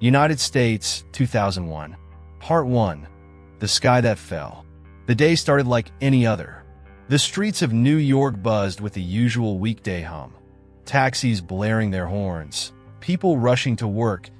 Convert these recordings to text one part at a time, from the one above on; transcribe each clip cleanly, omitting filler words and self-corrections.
United States, 2001. Part 1. The Sky That Fell. The day started like any other. The streets of New York buzzed with the usual weekday hum. Taxis blaring their horns, people rushing to work,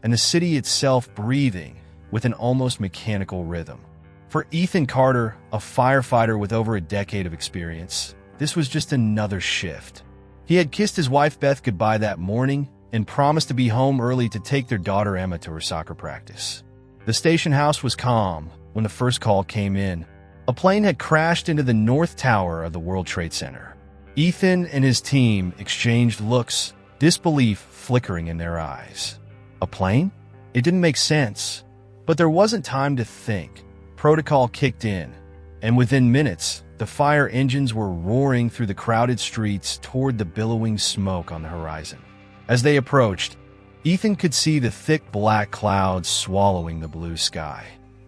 and the city itself breathing with an almost mechanical rhythm. For Ethan Carter, a firefighter with over a decade of experience, this was just another shift. He had kissed his wife Beth goodbye that morning and promised to be home early to take their daughter Emma to her soccer practice. The station house was calm when the first call came in. A plane had crashed into the North Tower of the World Trade Center. Ethan and his team exchanged looks, disbelief flickering in their eyes. A plane? It didn't make sense. But there wasn't time to think. Protocol kicked in, and within minutes, the fire engines were roaring through the crowded streets toward the billowing smoke on the horizon. As they approached, Ethan could see the thick black clouds swallowing the blue sky.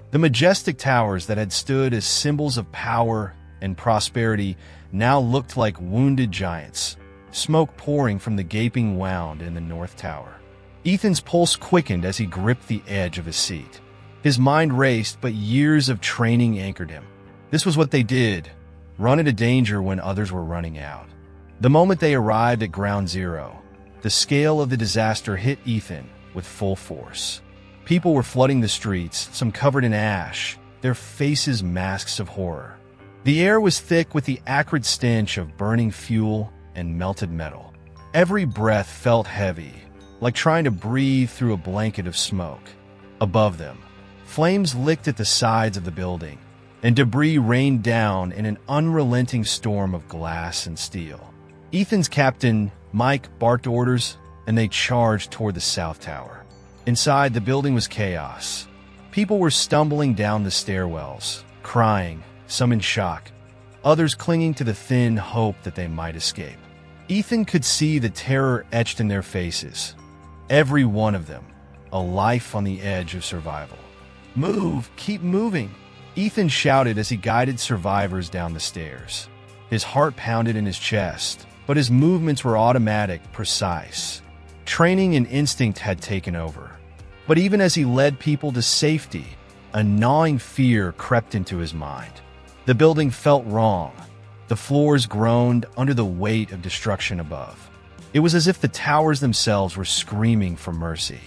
The majestic towers that had stood as symbols of power and prosperity now looked like wounded giants, smoke pouring from the gaping wound in the North Tower. Ethan's pulse quickened as he gripped the edge of his seat. His mind raced, but years of training anchored him. This was what they did, run into danger when others were running out. The moment they arrived at ground zero, the scale of the disaster hit Ethan with full force. People were flooding the streets, some covered in ash, their faces masks of horror. The air was thick with the acrid stench of burning fuel and melted metal. Every breath felt heavy, like trying to breathe through a blanket of smoke. Above them, flames licked at the sides of the building, and debris rained down in an unrelenting storm of glass and steel. Ethan's captain, Mike, barked orders, and they charged toward the South Tower. Inside, the building was chaos. People were stumbling down the stairwells, crying, some in shock, others clinging to the thin hope that they might escape. Ethan could see the terror etched in their faces, every one of them, a life on the edge of survival. "Move! Keep moving!" Ethan shouted as he guided survivors down the stairs. His heart pounded in his chest, but his movements were automatic, precise. Training and instinct had taken over. But even as he led people to safety, a gnawing fear crept into his mind. The building felt wrong. The floors groaned under the weight of destruction above. It was as if the towers themselves were screaming for mercy.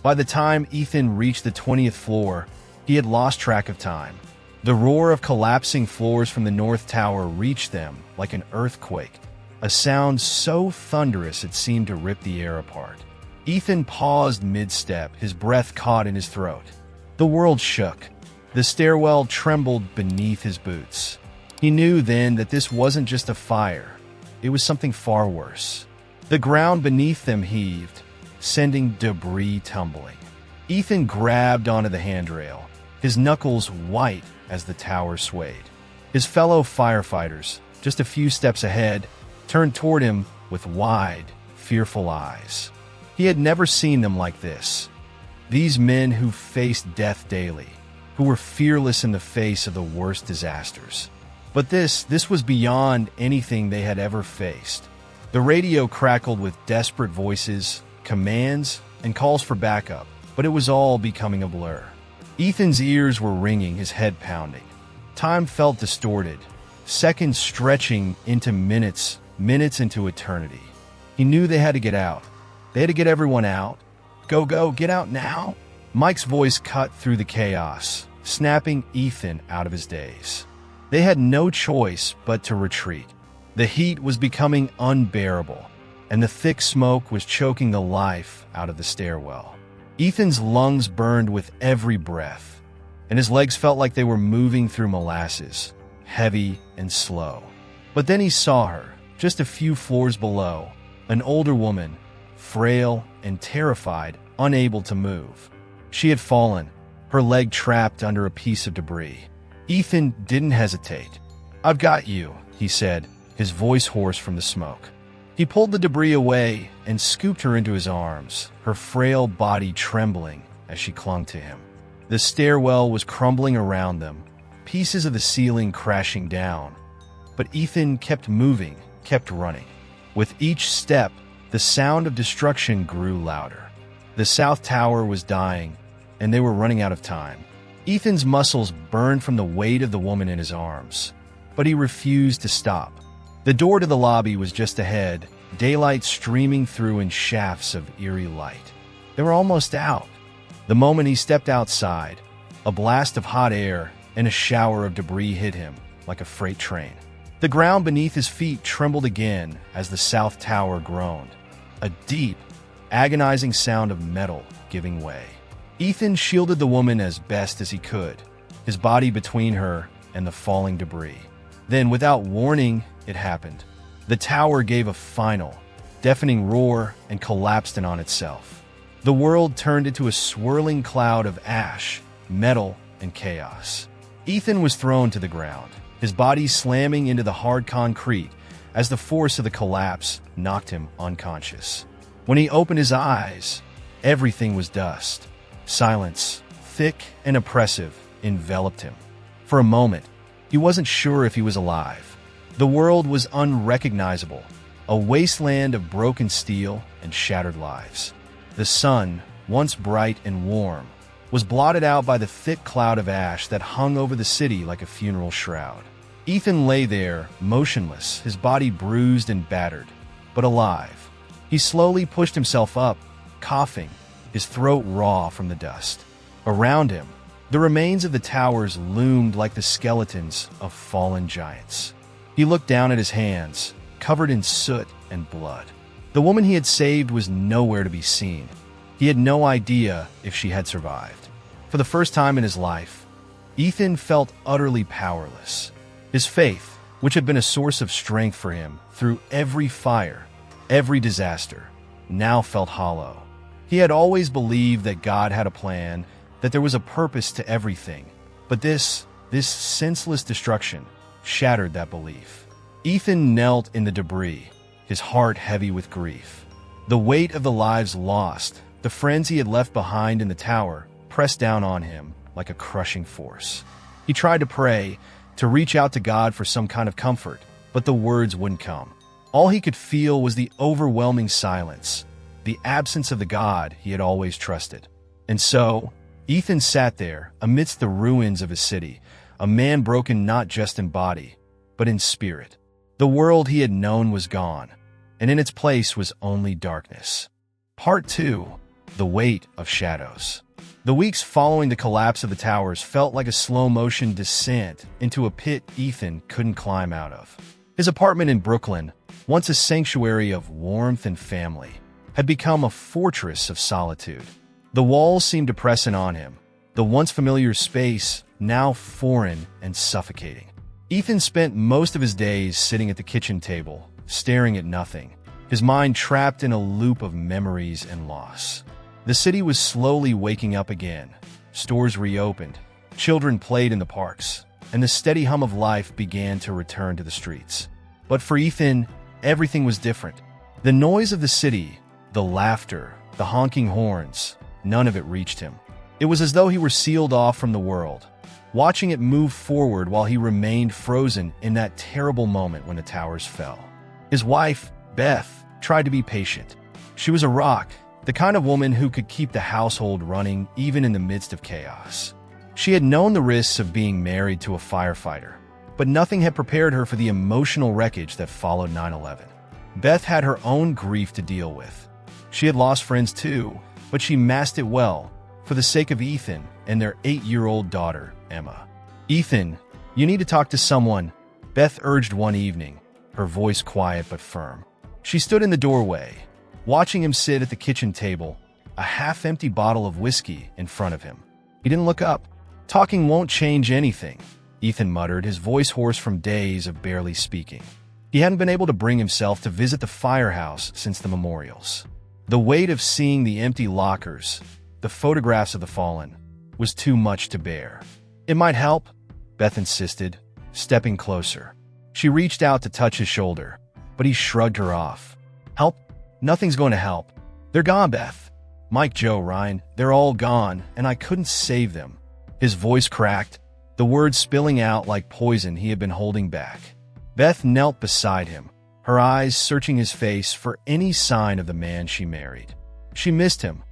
By the time Ethan reached the 20th floor, he had lost track of time. The roar of collapsing floors from the North Tower reached them like an earthquake, a sound so thunderous it seemed to rip the air apart. Ethan paused mid-step, his breath caught in his throat. The world shook. The stairwell trembled beneath his boots. He knew then that this wasn't just a fire. It was something far worse. The ground beneath them heaved, sending debris tumbling. Ethan grabbed onto the handrail, his knuckles white as the tower swayed. His fellow firefighters, just a few steps ahead, turned toward him with wide, fearful eyes. He had never seen them like this. These men who faced death daily, who were fearless in the face of the worst disasters. But this was beyond anything they had ever faced. The radio crackled with desperate voices, commands, and calls for backup, but it was all becoming a blur. Ethan's ears were ringing, his head pounding. Time felt distorted, seconds stretching into minutes, minutes into eternity. He knew they had to get out. They had to get everyone out. Go, get out now! Mike's voice cut through the chaos, snapping Ethan out of his daze. They had no choice but to retreat. The heat was becoming unbearable, and the thick smoke was choking the life out of the stairwell. Ethan's lungs burned with every breath, and his legs felt like they were moving through molasses, heavy and slow. But then he saw her, just a few floors below, an older woman, frail and terrified, unable to move. She had fallen, her leg trapped under a piece of debris. Ethan didn't hesitate. "I've got you," he said, his voice hoarse from the smoke. He pulled the debris away and scooped her into his arms, her frail body trembling as she clung to him. The stairwell was crumbling around them, pieces of the ceiling crashing down. But Ethan kept moving, kept running. With each step, the sound of destruction grew louder. The South Tower was dying, and they were running out of time. Ethan's muscles burned from the weight of the woman in his arms, but he refused to stop. The door to the lobby was just ahead, daylight streaming through in shafts of eerie light. They were almost out. The moment he stepped outside, a blast of hot air and a shower of debris hit him like a freight train. The ground beneath his feet trembled again as the South Tower groaned, a deep, agonizing sound of metal giving way. Ethan shielded the woman as best as he could, his body between her and the falling debris. Then, without warning, it happened. The tower gave a final, deafening roar and collapsed in on itself. The world turned into a swirling cloud of ash, metal, and chaos. Ethan was thrown to the ground, his body slamming into the hard concrete as the force of the collapse knocked him unconscious. When he opened his eyes, everything was dust. Silence, thick and oppressive, enveloped him. For a moment, he wasn't sure if he was alive. The world was unrecognizable, a wasteland of broken steel and shattered lives. The sun, once bright and warm, was blotted out by the thick cloud of ash that hung over the city like a funeral shroud. Ethan lay there, motionless, his body bruised and battered, but alive. He slowly pushed himself up, coughing, his throat raw from the dust. Around him, the remains of the towers loomed like the skeletons of fallen giants. He looked down at his hands, covered in soot and blood. The woman he had saved was nowhere to be seen. He had no idea if she had survived. For the first time in his life, Ethan felt utterly powerless. His faith, which had been a source of strength for him through every fire, every disaster, now felt hollow. He had always believed that God had a plan, that there was a purpose to everything. But this senseless destruction shattered that belief. Ethan knelt in the debris, his heart heavy with grief. The weight of the lives lost, the friends he had left behind in the tower, pressed down on him like a crushing force. He tried to pray, to reach out to God for some kind of comfort, but the words wouldn't come. All he could feel was the overwhelming silence, the absence of the God he had always trusted. And so, Ethan sat there, amidst the ruins of his city, a man broken not just in body, but in spirit. The world he had known was gone, and in its place was only darkness. Part 2. The Weight of Shadows. The weeks following the collapse of the towers felt like a slow-motion descent into a pit Ethan couldn't climb out of. His apartment in Brooklyn, once a sanctuary of warmth and family, had become a fortress of solitude. The walls seemed to press in on him, the once familiar space now foreign and suffocating. Ethan spent most of his days sitting at the kitchen table, staring at nothing, his mind trapped in a loop of memories and loss. The city was slowly waking up again. Stores reopened, children played in the parks, and the steady hum of life began to return to the streets. But for Ethan, everything was different. The noise of the city, the laughter, the honking horns, none of it reached him. It was as though he were sealed off from the world, watching it move forward while he remained frozen in that terrible moment when the towers fell. His wife, Beth, tried to be patient. She was a rock, the kind of woman who could keep the household running even in the midst of chaos. She had known the risks of being married to a firefighter, but nothing had prepared her for the emotional wreckage that followed 9/11. Beth had her own grief to deal with. She had lost friends too, but she masked it well, for the sake of Ethan and their 8-year-old daughter, Emma. "Ethan, you need to talk to someone," Beth urged one evening, her voice quiet but firm. She stood in the doorway, watching him sit at the kitchen table, a half-empty bottle of whiskey in front of him. He didn't look up. "Talking won't change anything," Ethan muttered, his voice hoarse from days of barely speaking. He hadn't been able to bring himself to visit the firehouse since the memorials. The weight of seeing the empty lockers, the photographs of the fallen, was too much to bear. "It might help," Beth insisted, stepping closer. She reached out to touch his shoulder, but he shrugged her off. "Help? Nothing's going to help. They're gone, Beth. Mike, Joe, Ryan, they're all gone, and I couldn't save them." His voice cracked, the words spilling out like poison he had been holding back. Beth knelt beside him, her eyes searching his face for any sign of the man she married. She missed him,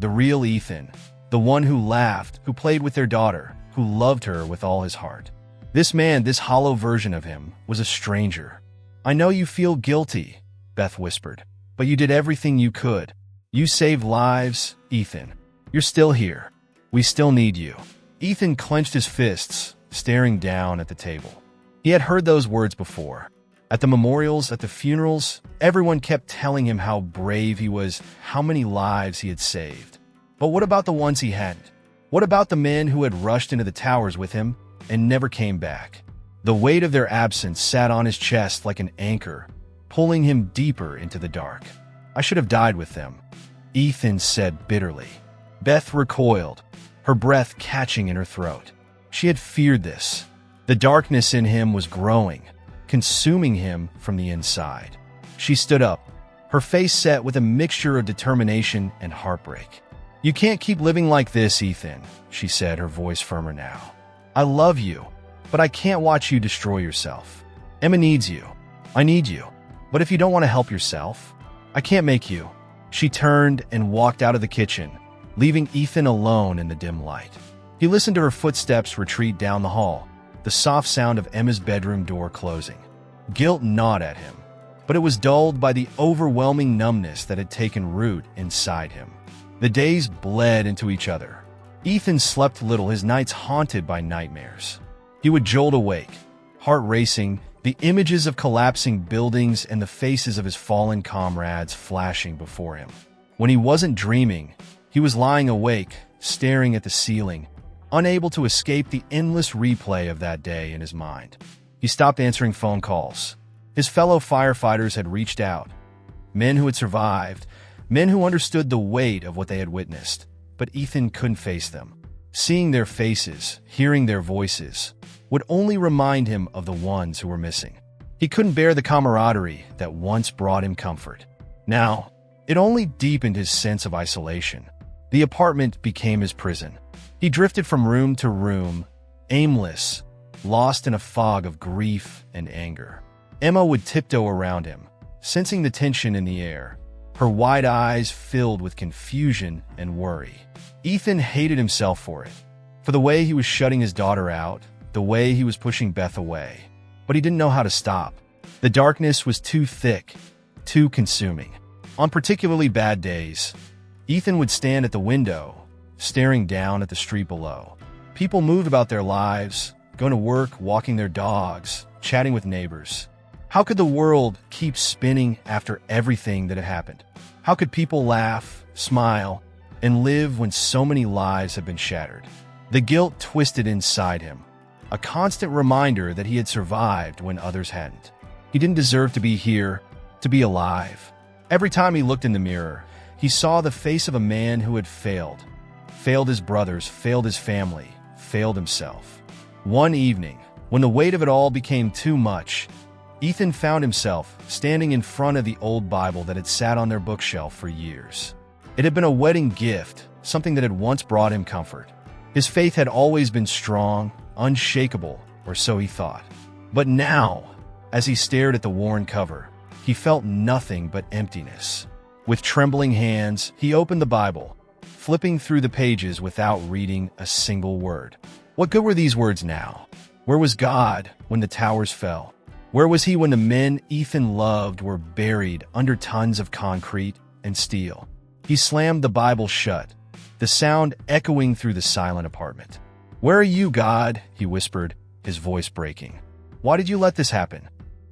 The real Ethan. The one who laughed, who played with their daughter, who loved her with all his heart. This man, this hollow version of him, was a stranger. "I know you feel guilty," Beth whispered, "but you did everything you could. You saved lives, Ethan. You're still here. We still need you." Ethan clenched his fists, staring down at the table. He had heard those words before. At the memorials, at the funerals, everyone kept telling him how brave he was, how many lives he had saved. But what about the ones he hadn't? What about the men who had rushed into the towers with him and never came back? The weight of their absence sat on his chest like an anchor, pulling him deeper into the dark. "I should have died with them," Ethan said bitterly. Beth recoiled, her breath catching in her throat. She had feared this. The darkness in him was growing, consuming him from the inside. She stood up, her face set with a mixture of determination and heartbreak. "You can't keep living like this, Ethan," she said, her voice firmer now. "I love you, but I can't watch you destroy yourself. Emma needs you. I need you. But if you don't want to help yourself, I can't make you." She turned and walked out of the kitchen, leaving Ethan alone in the dim light. He listened to her footsteps retreat down the hall, the soft sound of Emma's bedroom door closing. Guilt gnawed at him, but it was dulled by the overwhelming numbness that had taken root inside him. The days bled into each other. Ethan slept little, his nights haunted by nightmares. He would jolt awake, heart racing, the images of collapsing buildings and the faces of his fallen comrades flashing before him. When he wasn't dreaming, he was lying awake, staring at the ceiling, unable to escape the endless replay of that day in his mind. He stopped answering phone calls. His fellow firefighters had reached out. Men who had survived, men who understood the weight of what they had witnessed. But Ethan couldn't face them. Seeing their faces, hearing their voices, would only remind him of the ones who were missing. He couldn't bear the camaraderie that once brought him comfort. Now, it only deepened his sense of isolation. The apartment became his prison. He drifted from room to room, aimless, lost in a fog of grief and anger. Emma would tiptoe around him, sensing the tension in the air, her wide eyes filled with confusion and worry. Ethan hated himself for it, for the way he was shutting his daughter out, the way he was pushing Beth away. But he didn't know how to stop. The darkness was too thick, too consuming. On particularly bad days, Ethan would stand at the window, staring down at the street below. People moved about their lives, going to work, walking their dogs, chatting with neighbors. How could the world keep spinning after everything that had happened? How could people laugh, smile, and live when so many lives had been shattered? The guilt twisted inside him, a constant reminder that he had survived when others hadn't. He didn't deserve to be here, to be alive. Every time he looked in the mirror, he saw the face of a man who had failed. Failed his brothers, failed his family, failed himself. One evening, when the weight of it all became too much, Ethan found himself standing in front of the old Bible that had sat on their bookshelf for years. It had been a wedding gift, something that had once brought him comfort. His faith had always been strong, unshakable, or so he thought. But now, as he stared at the worn cover, he felt nothing but emptiness. With trembling hands, he opened the Bible, flipping through the pages without reading a single word. What good were these words now? Where was God when the towers fell? Where was he when the men Ethan loved were buried under tons of concrete and steel? He slammed the Bible shut, the sound echoing through the silent apartment. "Where are you, God?" he whispered, his voice breaking. "Why did you let this happen?"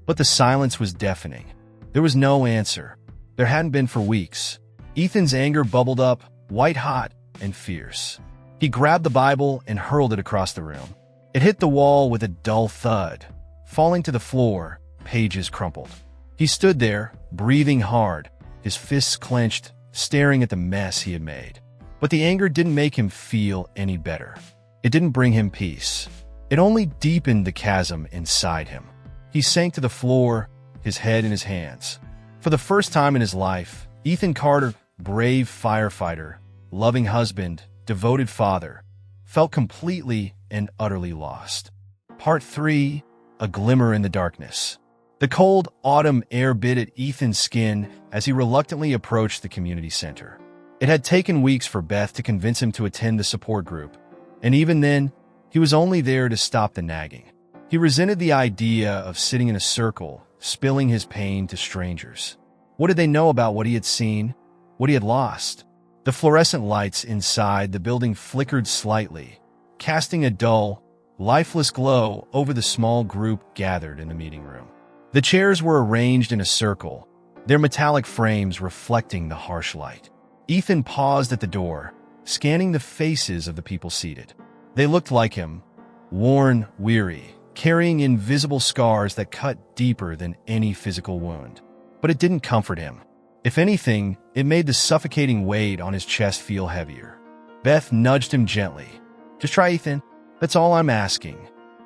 But the silence was deafening. There was no answer. There hadn't been for weeks. Ethan's anger bubbled up, white-hot and fierce. He grabbed the Bible and hurled it across the room. It hit the wall with a dull thud. Falling to the floor, pages crumpled. He stood there, breathing hard, his fists clenched, staring at the mess he had made. But the anger didn't make him feel any better. It didn't bring him peace. It only deepened the chasm inside him. He sank to the floor, his head in his hands. For the first time in his life, Ethan Carter, brave firefighter, loving husband, devoted father, felt completely and utterly lost. Part 3. A glimmer in the darkness. The cold autumn air bit at Ethan's skin as he reluctantly approached the community center. It had taken weeks for Beth to convince him to attend the support group, and even then, he was only there to stop the nagging. He resented the idea of sitting in a circle, spilling his pain to strangers. What did they know about what he had seen, what he had lost? The fluorescent lights inside the building flickered slightly, casting a dull, lifeless glow over the small group gathered in the meeting room. The chairs were arranged in a circle, their metallic frames reflecting the harsh light. Ethan paused at the door, scanning the faces of the people seated. They looked like him, worn, weary, carrying invisible scars that cut deeper than any physical wound. But it didn't comfort him. If anything, it made the suffocating weight on his chest feel heavier. Beth nudged him gently. "Just try, Ethan. That's all I'm asking."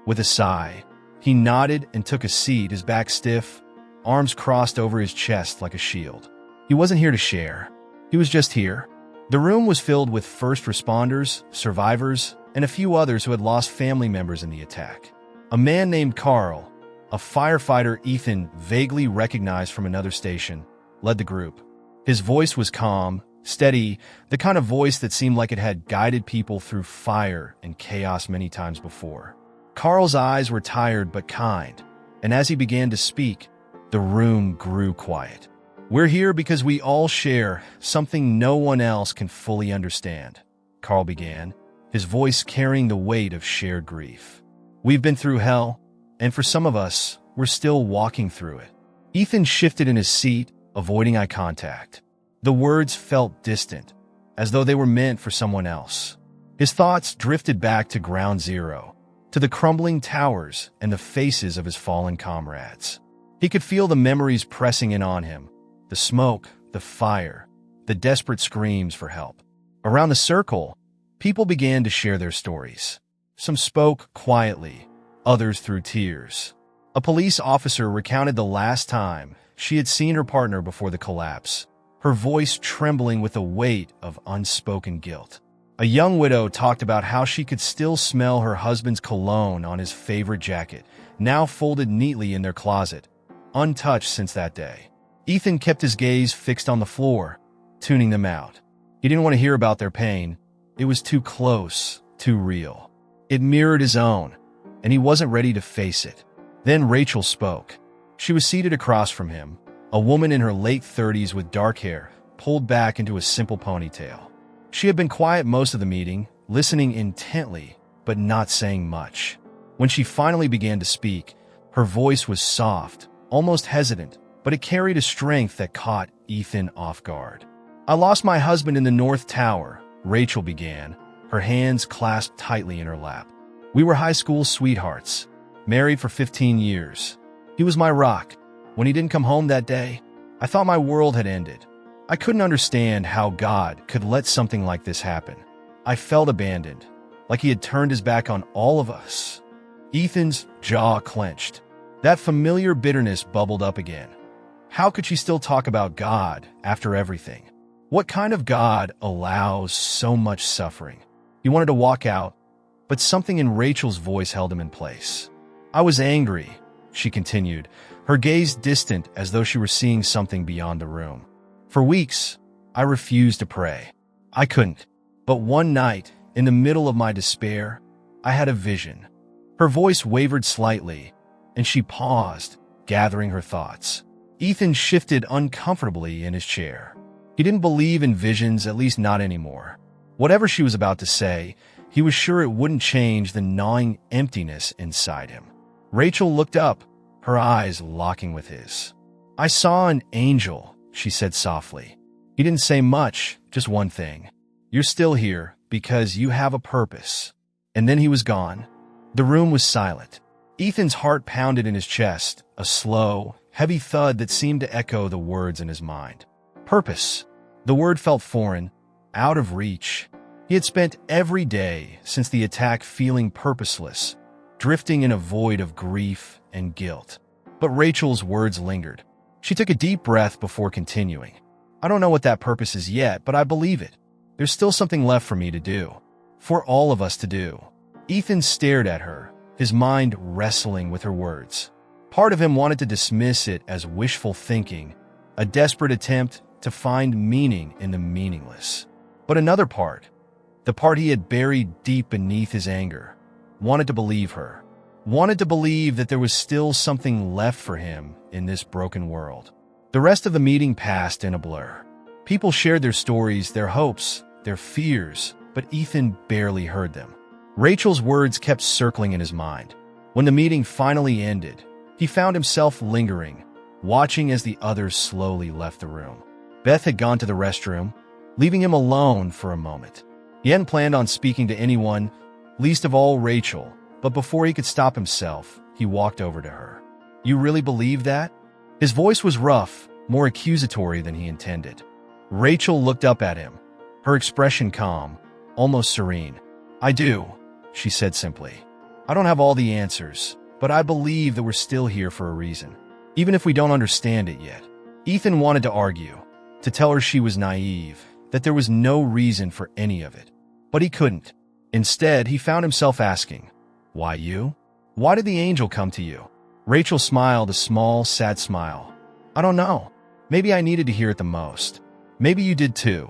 With a sigh, he nodded and took a seat, his back stiff, arms crossed over his chest like a shield. He wasn't here to share. He was just here. The room was filled with first responders, survivors, and a few others who had lost family members in the attack. A man named Carl, a firefighter Ethan vaguely recognized from another station, led the group. His voice was calm, steady, the kind of voice that seemed like it had guided people through fire and chaos many times before. Carl's eyes were tired but kind, and as he began to speak, the room grew quiet. "We're here because we all share something no one else can fully understand," Carl began, his voice carrying the weight of shared grief. "We've been through hell, and for some of us, we're still walking through it." Ethan shifted in his seat, avoiding eye contact. The words felt distant, as though they were meant for someone else. His thoughts drifted back to Ground Zero, to the crumbling towers and the faces of his fallen comrades. He could feel the memories pressing in on him, the smoke, the fire, the desperate screams for help. Around the circle, people began to share their stories. Some spoke quietly, others through tears. A police officer recounted the last time she had seen her partner before the collapse, her voice trembling with the weight of unspoken guilt. A young widow talked about how she could still smell her husband's cologne on his favorite jacket, now folded neatly in their closet, untouched since that day. Ethan kept his gaze fixed on the floor, tuning them out. He didn't want to hear about their pain. It was too close, too real. It mirrored his own, and he wasn't ready to face it. Then Rachel spoke. She was seated across from him, a woman in her late 30s with dark hair, pulled back into a simple ponytail. She had been quiet most of the meeting, listening intently, but not saying much. When she finally began to speak, her voice was soft, almost hesitant, but it carried a strength that caught Ethan off guard. "I lost my husband in the North Tower," Rachel began, her hands clasped tightly in her lap. "We were high school sweethearts, married for 15 years. He was my rock. When he didn't come home that day, I thought my world had ended. I couldn't understand how God could let something like this happen. I felt abandoned, like he had turned his back on all of us." Ethan's jaw clenched. That familiar bitterness bubbled up again. How could she still talk about God after everything? What kind of God allows so much suffering? He wanted to walk out, but something in Rachel's voice held him in place. "I was angry," she continued, her gaze distant as though she were seeing something beyond the room. "For weeks, I refused to pray. I couldn't. But one night, in the middle of my despair, I had a vision." Her voice wavered slightly, and she paused, gathering her thoughts. Ethan shifted uncomfortably in his chair. He didn't believe in visions, at least not anymore. Whatever she was about to say, he was sure it wouldn't change the gnawing emptiness inside him. Rachel looked up, her eyes locking with his. "I saw an angel," she said softly. He didn't say much, just one thing. "You're still here because you have a purpose." And then he was gone. The room was silent. Ethan's heart pounded in his chest, a slow, heavy thud that seemed to echo the words in his mind. Purpose. The word felt foreign, out of reach. He had spent every day since the attack feeling purposeless, drifting in a void of grief and guilt. But Rachel's words lingered. She took a deep breath before continuing. "I don't know what that purpose is yet, but I believe it. There's still something left for me to do. For all of us to do." Ethan stared at her, his mind wrestling with her words. Part of him wanted to dismiss it as wishful thinking, a desperate attempt to find meaning in the meaningless. But another part, the part he had buried deep beneath his anger, wanted to believe her, wanted to believe that there was still something left for him in this broken world. The rest of the meeting passed in a blur. People shared their stories, their hopes, their fears, but Ethan barely heard them. Rachel's words kept circling in his mind. When the meeting finally ended, he found himself lingering, watching as the others slowly left the room. Beth had gone to the restroom, leaving him alone for a moment. He hadn't planned on speaking to anyone, least of all Rachel, but before he could stop himself, he walked over to her. "You really believe that?" His voice was rough, more accusatory than he intended. Rachel looked up at him, her expression calm, almost serene. "I do," she said simply. "I don't have all the answers, but I believe that we're still here for a reason, even if we don't understand it yet." Ethan wanted to argue, to tell her she was naive, that there was no reason for any of it. But he couldn't. Instead, he found himself asking, "Why you? Why did the angel come to you?" Rachel smiled a small, sad smile. "I don't know. Maybe I needed to hear it the most. Maybe you did too."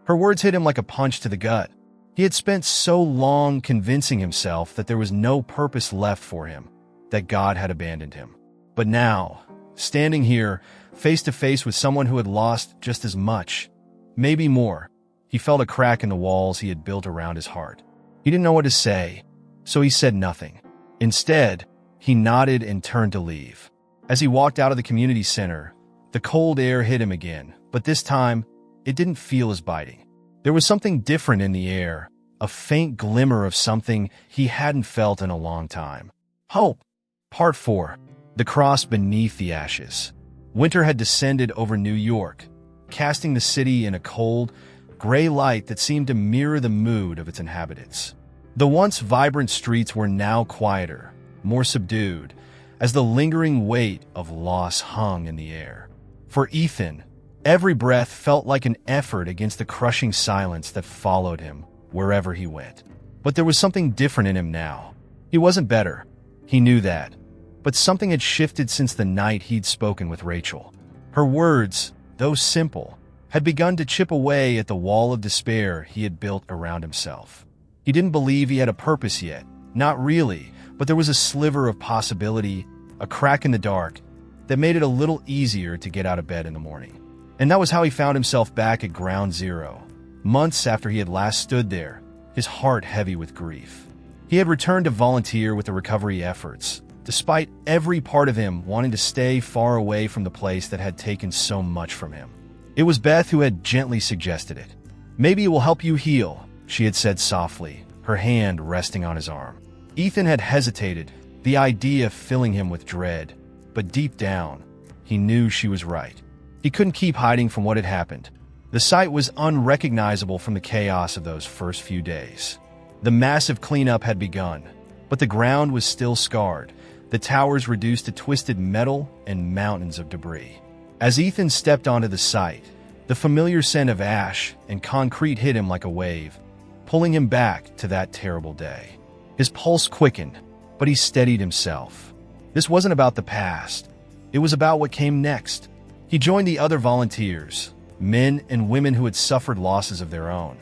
Her words hit him like a punch to the gut. He had spent so long convincing himself that there was no purpose left for him, that God had abandoned him. But now, standing here, face to face with someone who had lost just as much, maybe more, he felt a crack in the walls he had built around his heart. He didn't know what to say, so he said nothing. Instead, he nodded and turned to leave. As he walked out of the community center, the cold air hit him again, but this time, it didn't feel as biting. There was something different in the air, a faint glimmer of something he hadn't felt in a long time. Hope. Part 4. The Cross Beneath the Ashes. Winter had descended over New York, casting the city in a cold, gray light that seemed to mirror the mood of its inhabitants. The once vibrant streets were now quieter, more subdued, as the lingering weight of loss hung in the air. For Ethan, every breath felt like an effort against the crushing silence that followed him wherever he went. But there was something different in him now. He wasn't better. He knew that. But something had shifted since the night he'd spoken with Rachel. Her words, though simple, had begun to chip away at the wall of despair he had built around himself. He didn't believe he had a purpose yet. Not really, but there was a sliver of possibility, a crack in the dark, that made it a little easier to get out of bed in the morning. And that was how he found himself back at ground zero, months after he had last stood there, his heart heavy with grief. He had returned to volunteer with the recovery efforts, despite every part of him wanting to stay far away from the place that had taken so much from him. It was Beth who had gently suggested it. "Maybe it will help you heal," she had said softly, her hand resting on his arm. Ethan had hesitated, the idea filling him with dread, but deep down, he knew she was right. He couldn't keep hiding from what had happened. The site was unrecognizable from the chaos of those first few days. The massive cleanup had begun, but the ground was still scarred, the towers reduced to twisted metal and mountains of debris. As Ethan stepped onto the site, the familiar scent of ash and concrete hit him like a wave, pulling him back to that terrible day. His pulse quickened, but he steadied himself. This wasn't about the past. It was about what came next. He joined the other volunteers, men and women who had suffered losses of their own,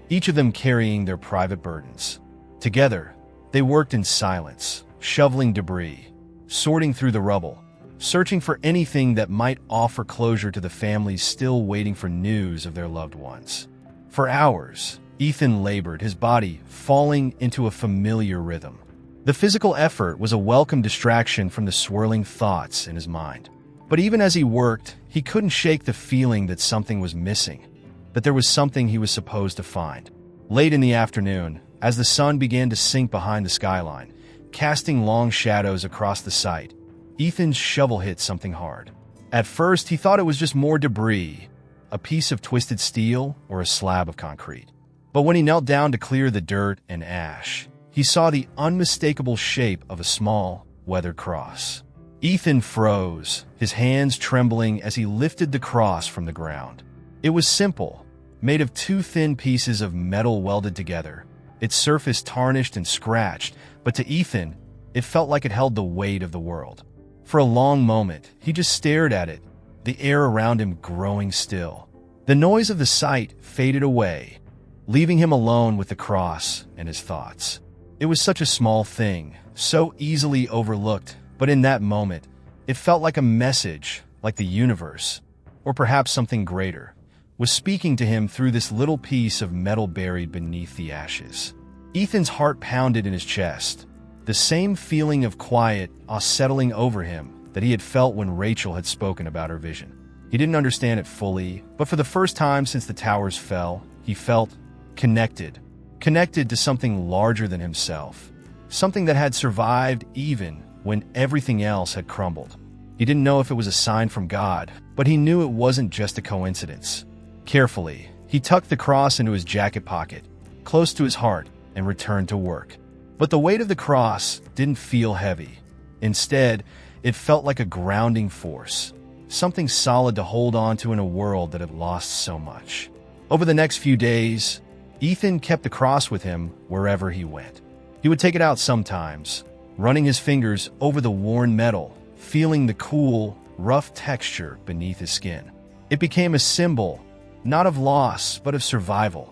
each of them carrying their private burdens. Together, they worked in silence, shoveling debris, sorting through the rubble, searching for anything that might offer closure to the families still waiting for news of their loved ones. For hours, Ethan labored, his body falling into a familiar rhythm. The physical effort was a welcome distraction from the swirling thoughts in his mind. But even as he worked, he couldn't shake the feeling that something was missing, that there was something he was supposed to find. Late in the afternoon, as the sun began to sink behind the skyline, casting long shadows across the site, Ethan's shovel hit something hard. At first, he thought it was just more debris, a piece of twisted steel or a slab of concrete. But when he knelt down to clear the dirt and ash, he saw the unmistakable shape of a small, weathered cross. Ethan froze, his hands trembling as he lifted the cross from the ground. It was simple, made of two thin pieces of metal welded together, its surface tarnished and scratched, but to Ethan, it felt like it held the weight of the world. For a long moment, he just stared at it, the air around him growing still. The noise of the sight faded away, leaving him alone with the cross and his thoughts. It was such a small thing, so easily overlooked, but in that moment, it felt like a message, like the universe, or perhaps something greater, was speaking to him through this little piece of metal buried beneath the ashes. Ethan's heart pounded in his chest, the same feeling of quiet settling over him that he had felt when Rachel had spoken about her vision. He didn't understand it fully, but for the first time since the towers fell, he felt connected to something larger than himself, something that had survived even when everything else had crumbled. He didn't know if it was a sign from God, but he knew it wasn't just a coincidence. Carefully, he tucked the cross into his jacket pocket, close to his heart, and returned to work. But the weight of the cross didn't feel heavy. Instead, it felt like a grounding force, something solid to hold on to in a world that had lost so much. Over the next few days, Ethan kept the cross with him wherever he went. He would take it out sometimes, running his fingers over the worn metal, feeling the cool, rough texture beneath his skin. It became a symbol, not of loss, but of survival,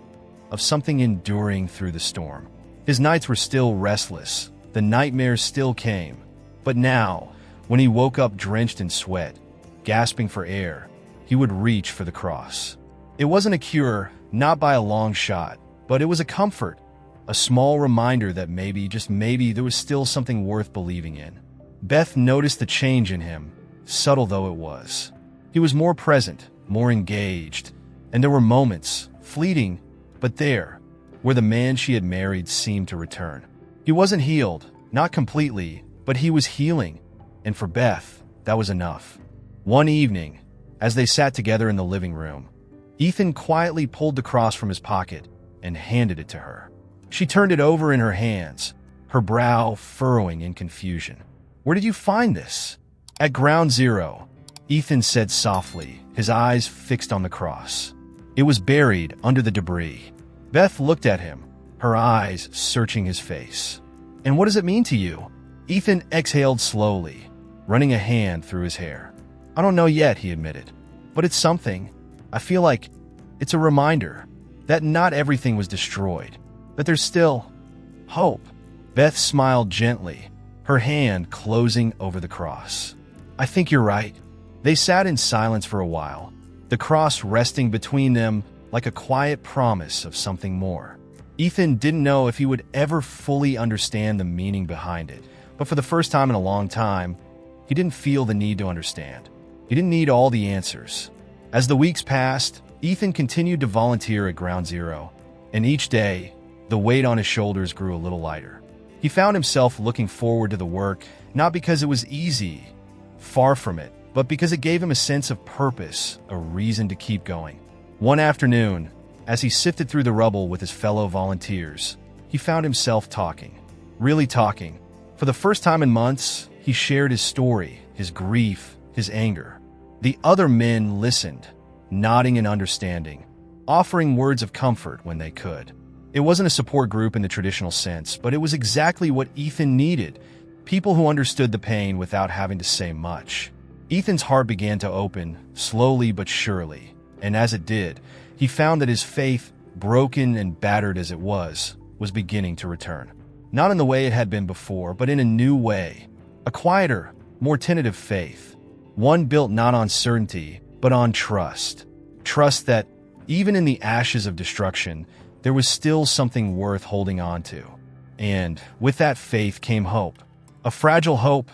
of something enduring through the storm. His nights were still restless, the nightmares still came, but now, when he woke up drenched in sweat, gasping for air, he would reach for the cross. It wasn't a cure, not by a long shot, but it was a comfort, a small reminder that maybe, just maybe, there was still something worth believing in. Beth noticed the change in him, subtle though it was. He was more present, more engaged, and there were moments, fleeting, but there, where the man she had married seemed to return. He wasn't healed, not completely, but he was healing, and for Beth, that was enough. One evening, as they sat together in the living room, Ethan quietly pulled the cross from his pocket and handed it to her. She turned it over in her hands, her brow furrowing in confusion. "Where did you find this?" "At Ground Zero," Ethan said softly, his eyes fixed on the cross. It was buried under the debris. Beth looked at him, her eyes searching his face. "And what does it mean to you?" Ethan exhaled slowly, running a hand through his hair. "I don't know yet," he admitted, "but it's something. I feel like it's a reminder that not everything was destroyed, that there's still hope." Beth smiled gently, her hand closing over the cross. "I think you're right." They sat in silence for a while, the cross resting between them like a quiet promise of something more. Ethan didn't know if he would ever fully understand the meaning behind it, but for the first time in a long time, he didn't feel the need to understand. He didn't need all the answers. As the weeks passed, Ethan continued to volunteer at Ground Zero, and each day, the weight on his shoulders grew a little lighter. He found himself looking forward to the work, not because it was easy, far from it, but because it gave him a sense of purpose, a reason to keep going. One afternoon, as he sifted through the rubble with his fellow volunteers, he found himself talking. Really talking. For the first time in months, he shared his story, his grief, his anger. The other men listened, nodding and understanding, offering words of comfort when they could. It wasn't a support group in the traditional sense, but it was exactly what Ethan needed, people who understood the pain without having to say much. Ethan's heart began to open, slowly but surely, and as it did, he found that his faith, broken and battered as it was beginning to return. Not in the way it had been before, but in a new way. A quieter, more tentative faith. One built not on certainty, but on trust. Trust that, even in the ashes of destruction, there was still something worth holding on to. And with that faith came hope. A fragile hope,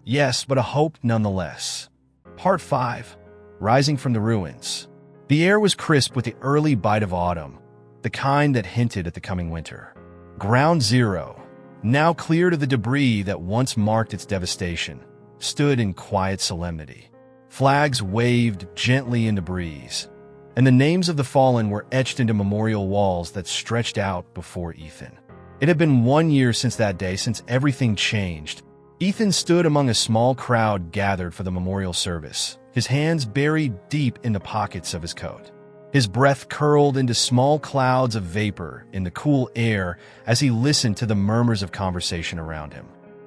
yes, but a hope nonetheless. Part 5. Rising from the Ruins. The air was crisp with the early bite of autumn, the kind that hinted at the coming winter. Ground Zero, now cleared of the debris that once marked its devastation, stood in quiet solemnity. Flags waved gently in the breeze, and the names of the fallen were etched into memorial walls that stretched out before Ethan. It had been 1 year since that day, since everything changed. Ethan stood among a small crowd gathered for the memorial service, his hands buried deep in the pockets of his coat. His breath curled into small clouds of vapor in the cool air as he listened to the murmurs of conversation around him.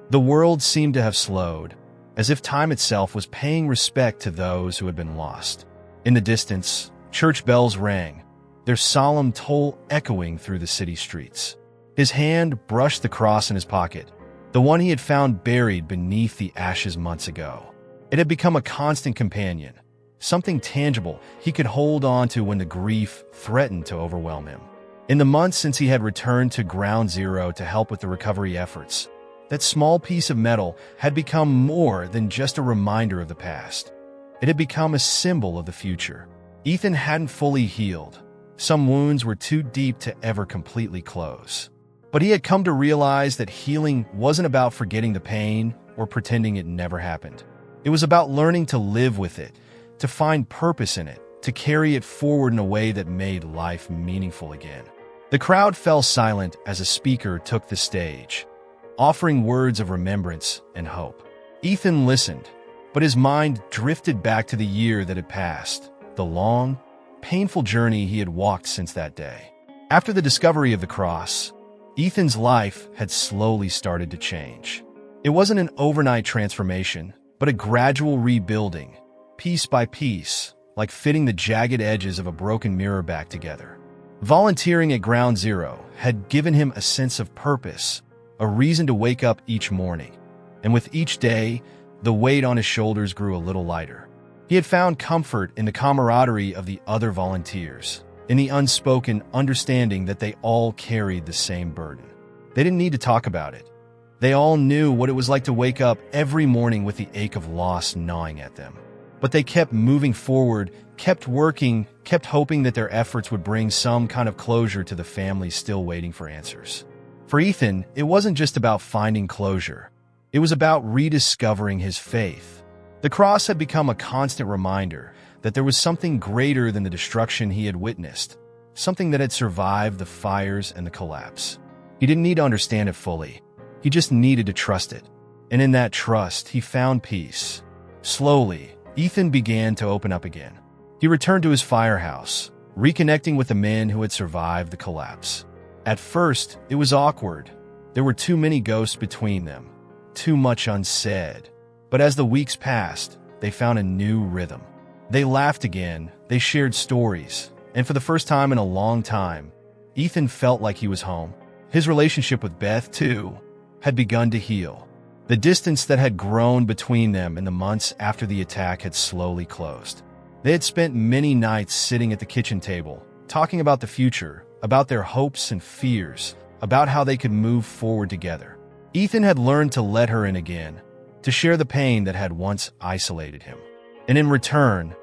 The world seemed to have slowed, as if time itself was paying respect to those who had been lost. In the distance, Church bells rang, their solemn toll echoing through the city streets. His hand brushed the cross in his pocket, the one he had found buried beneath the ashes months ago. It had become a constant companion, something tangible he could hold on to when the grief threatened to overwhelm him. In the months since he had returned to Ground Zero to help with the recovery efforts, that small piece of metal had become more than just a reminder of the past. It had become a symbol of the future. Ethan hadn't fully healed. Some wounds were too deep to ever completely close. But he had come to realize that healing wasn't about forgetting the pain or pretending it never happened. It was about learning to live with it, to find purpose in it, to carry it forward in a way that made life meaningful again. The crowd fell silent as a speaker took the stage, offering words of remembrance and hope. Ethan listened, but his mind drifted back to the year that had passed, the long, painful journey he had walked since that day. After the discovery of the cross, Ethan's life had slowly started to change. It wasn't an overnight transformation, but a gradual rebuilding, piece by piece, like fitting the jagged edges of a broken mirror back together. Volunteering at Ground Zero had given him a sense of purpose, a reason to wake up each morning. And with each day, the weight on his shoulders grew a little lighter. He had found comfort in the camaraderie of the other volunteers, in the unspoken understanding that they all carried the same burden. They didn't need to talk about it. They all knew what it was like to wake up every morning with the ache of loss gnawing at them. But they kept moving forward, kept working, kept hoping that their efforts would bring some kind of closure to the families still waiting for answers. For Ethan, it wasn't just about finding closure. It was about rediscovering his faith. The cross had become a constant reminder that there was something greater than the destruction he had witnessed, something that had survived the fires and the collapse. He didn't need to understand it fully. He just needed to trust it. And in that trust, he found peace. Slowly, Ethan began to open up again. He returned to his firehouse, reconnecting with the men who had survived the collapse. At first, it was awkward. There were too many ghosts between them, too much unsaid. But as the weeks passed, they found a new rhythm. They laughed again, they shared stories, and for the first time in a long time, Ethan felt like he was home. His relationship with Beth, too, had begun to heal. The distance that had grown between them in the months after the attack had slowly closed. They had spent many nights sitting at the kitchen table, talking about the future, about their hopes and fears, about how they could move forward together. Ethan had learned to let her in again, to share the pain that had once isolated him. And in return,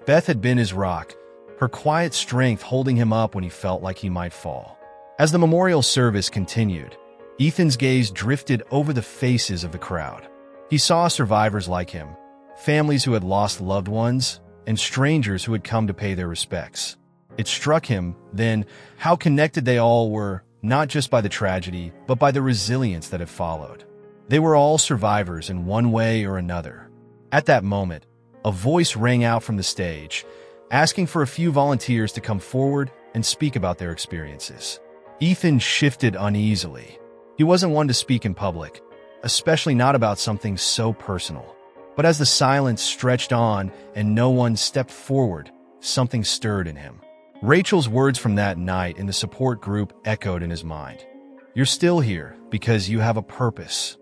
Beth had been his rock, her quiet strength holding him up when he felt like he might fall. As the memorial service continued, Ethan's gaze drifted over the faces of the crowd. He saw survivors like him, families who had lost loved ones, and strangers who had come to pay their respects. It struck him, then, how connected they all were, not just by the tragedy, but by the resilience that had followed. They were all survivors in one way or another. At that moment, a voice rang out from the stage, asking for a few volunteers to come forward and speak about their experiences. Ethan shifted uneasily. He wasn't one to speak in public, especially not about something so personal. But as the silence stretched on and no one stepped forward, something stirred in him. Rachel's words from that night in the support group echoed in his mind. You're still here because you have a purpose.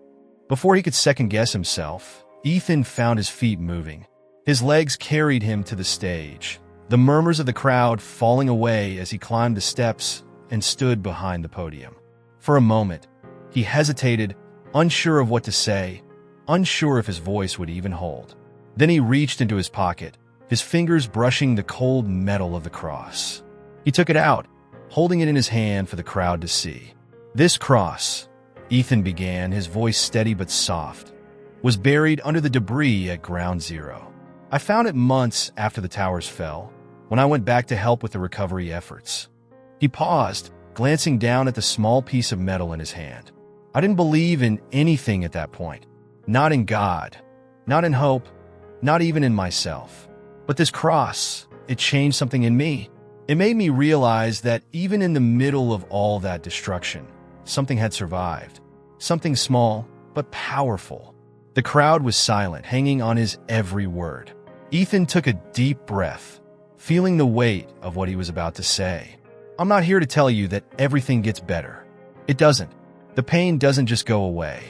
Before he could second-guess himself, Ethan found his feet moving. His legs carried him to the stage, the murmurs of the crowd falling away as he climbed the steps and stood behind the podium. For a moment, he hesitated, unsure of what to say, unsure if his voice would even hold. Then he reached into his pocket, his fingers brushing the cold metal of the cross. He took it out, holding it in his hand for the crowd to see. This cross, Ethan began, his voice steady but soft, was buried under the debris at Ground Zero. I found it months after the towers fell, when I went back to help with the recovery efforts. He paused, glancing down at the small piece of metal in his hand. I didn't believe in anything at that point. Not in God, not in hope, not even in myself. But this cross, it changed something in me. It made me realize that even in the middle of all that destruction, something had survived. Something small, but powerful. The crowd was silent, hanging on his every word. Ethan took a deep breath, feeling the weight of what he was about to say. I'm not here to tell you that everything gets better. It doesn't. The pain doesn't just go away.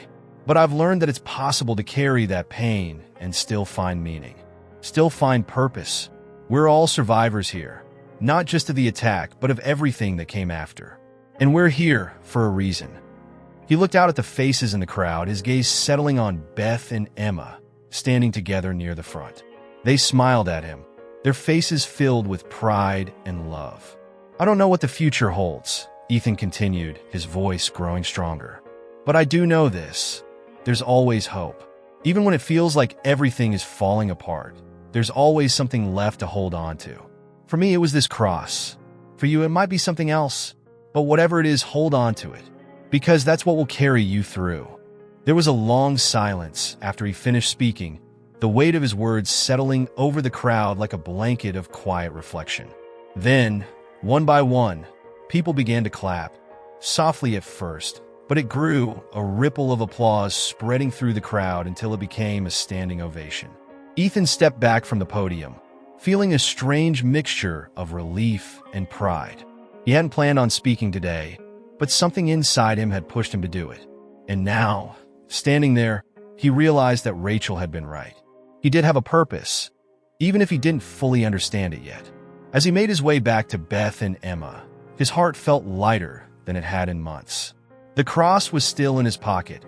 But I've learned that it's possible to carry that pain and still find meaning, still find purpose. We're all survivors here, not just of the attack, but of everything that came after. And we're here for a reason. He looked out at the faces in the crowd, his gaze settling on Beth and Emma, standing together near the front. They smiled at him, their faces filled with pride and love. I don't know what the future holds, Ethan continued, his voice growing stronger. But I do know this. There's always hope. Even when it feels like everything is falling apart, there's always something left to hold on to. For me, it was this cross. For you, it might be something else. But whatever it is, hold on to it, because that's what will carry you through. There was a long silence after he finished speaking, the weight of his words settling over the crowd like a blanket of quiet reflection. Then, one by one, people began to clap, softly at first, but it grew, a ripple of applause spreading through the crowd until it became a standing ovation. Ethan stepped back from the podium, feeling a strange mixture of relief and pride. He hadn't planned on speaking today, but something inside him had pushed him to do it. And now, standing there, he realized that Rachel had been right. He did have a purpose, even if he didn't fully understand it yet. As he made his way back to Beth and Emma, his heart felt lighter than it had in months. The cross was still in his pocket,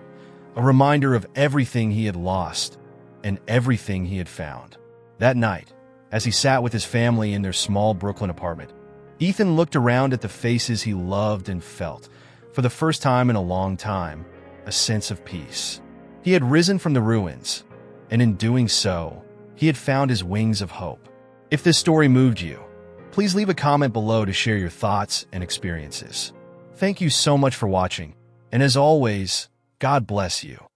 a reminder of everything he had lost and everything he had found. That night, as he sat with his family in their small Brooklyn apartment, Ethan looked around at the faces he loved and felt, for the first time in a long time, a sense of peace. He had risen from the ruins, and in doing so, he had found his wings of hope. If this story moved you, please leave a comment below to share your thoughts and experiences. Thank you so much for watching, and as always, God bless you.